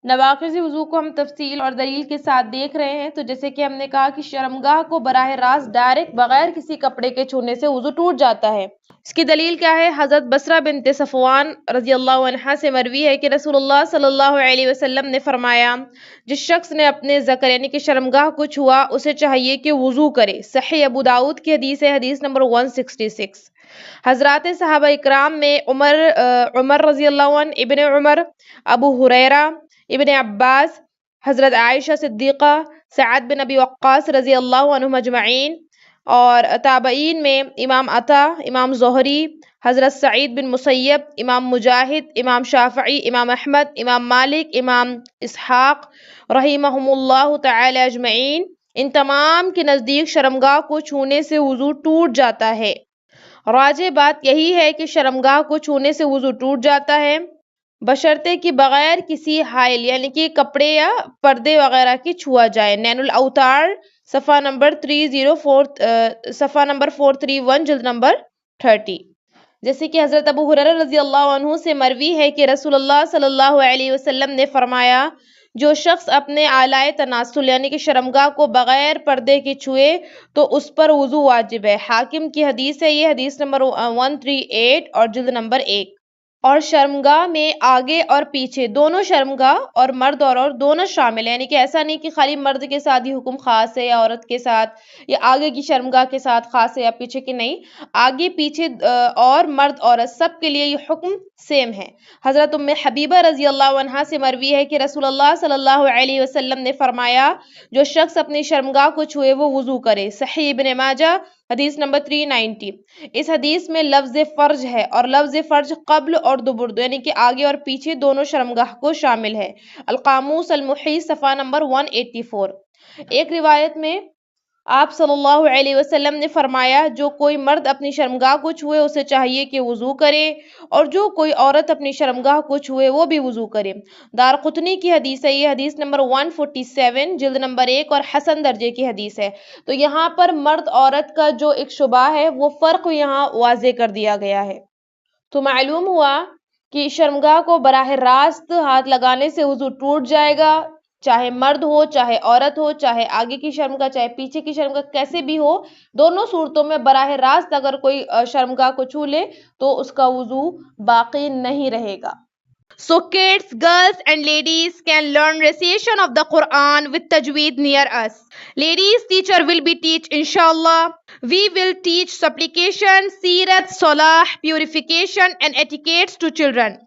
نواقض وضو کو ہم تفصیل اور دلیل کے ساتھ دیکھ رہے ہیں. تو جیسے کہ ہم نے کہا کہ شرمگاہ کو براہ راست ڈائریکٹ بغیر کسی کپڑے کے چھونے سے وضو ٹوٹ جاتا ہے. اس کی دلیل کیا ہے؟ حضرت بصرہ بنت صفوان رضی اللہ عنہا سے مروی ہے کہ رسول اللہ صلی اللہ علیہ وسلم نے فرمایا جس شخص نے اپنے ذکر یعنی کہ شرمگاہ کو چھوا اسے چاہیے کہ وضو کرے. صحیح ابو داؤد کی حدیث ہے، حدیث نمبر 166. حضرات صحابہ اکرام میں عمر رضی اللہ عنہ، ابن عمر، ابو ہریرہ، ابن عباس، حضرت عائشہ صدیقہ، سعد بن ابی وقاص رضی اللہ عنہم اجمعین، اور تابعین میں امام عطا، امام زہری، حضرت سعید بن مسیب، امام مجاہد، امام شافعی، امام احمد، امام مالک، امام اسحاق رحمہم اللہ تعالی اجمعین، ان تمام کے نزدیک شرمگاہ کو چھونے سے وضو ٹوٹ جاتا ہے. راجح بات یہی ہے کہ شرمگاہ کو چھونے سے وضو ٹوٹ جاتا ہے بشرطے کہ بغیر کسی حائل یعنی کہ کپڑے یا پردے وغیرہ کی چھوا جائے. نین الاوتار صفحہ نمبر 431 جلد نمبر 30. جیسے کہ حضرت ابو ہریرہ رضی اللہ عنہ سے مروی ہے کہ رسول اللہ صلی اللہ علیہ وسلم نے فرمایا جو شخص اپنے آلائے تناسل یعنی کہ شرمگاہ کو بغیر پردے کے چھوئے تو اس پر وضو واجب ہے. حاکم کی حدیث ہے، یہ حدیث نمبر 138 اور جلد نمبر 1. اور شرمگاہ میں آگے اور پیچھے دونوں شرمگاہ اور مرد اور عورت دونوں شامل ہیں، یعنی کہ ایسا نہیں کہ خالی مرد کے ساتھ ہی حکم خاص ہے یا عورت کے ساتھ یا آگے کی شرمگاہ کے ساتھ خاص ہے یا پیچھے کی نہیں. آگے پیچھے اور مرد عورت سب کے لیے یہ حکم سیم ہے. حضرت ام حبیبہ رضی اللہ عنہا سے مروی ہے کہ رسول اللہ صلی اللہ علیہ وسلم نے فرمایا جو شخص اپنی شرمگاہ کو چھوئے وہ وضو کرے. صحیح ابن ماجہ حدیث نمبر 390. اس حدیث میں لفظ فرج ہے اور لفظ فرج قبل اور دبر یعنی کہ آگے اور پیچھے دونوں شرمگاہ کو شامل ہے. القاموس المحیط صفحہ نمبر 184. ایک روایت میں آپ صلی اللہ علیہ وسلم نے فرمایا جو کوئی مرد اپنی شرمگاہ کو چھوئے اسے چاہیے کہ وضو کرے اور جو کوئی عورت اپنی شرمگاہ کو چھوئے وہ بھی وضو کرے. دارقطنی کی حدیث ہے، یہ حدیث نمبر 147 جلد نمبر 1 اور حسن درجے کی حدیث ہے. تو یہاں پر مرد عورت کا جو ایک شبہ ہے وہ فرق یہاں واضح کر دیا گیا ہے. تو معلوم ہوا کہ شرمگاہ کو براہ راست ہاتھ لگانے سے وضو ٹوٹ جائے گا، چاہے مرد ہو چاہے عورت ہو، چاہے آگے کی شرمگاہ چاہے پیچھے کی شرمگاہ، کیسے بھی ہو دونوں صورتوں میں براہ راست اگر کوئی شرمگاہ کو چھو لے تو اس کا وضو باقی نہیں رہے گا. So kids, girls and ladies can learn recitation of the Quran with tajweed near us. Ladies teacher will be teach inshallah. We will teach supplication, seerat, salah, purification and etiquettes to children.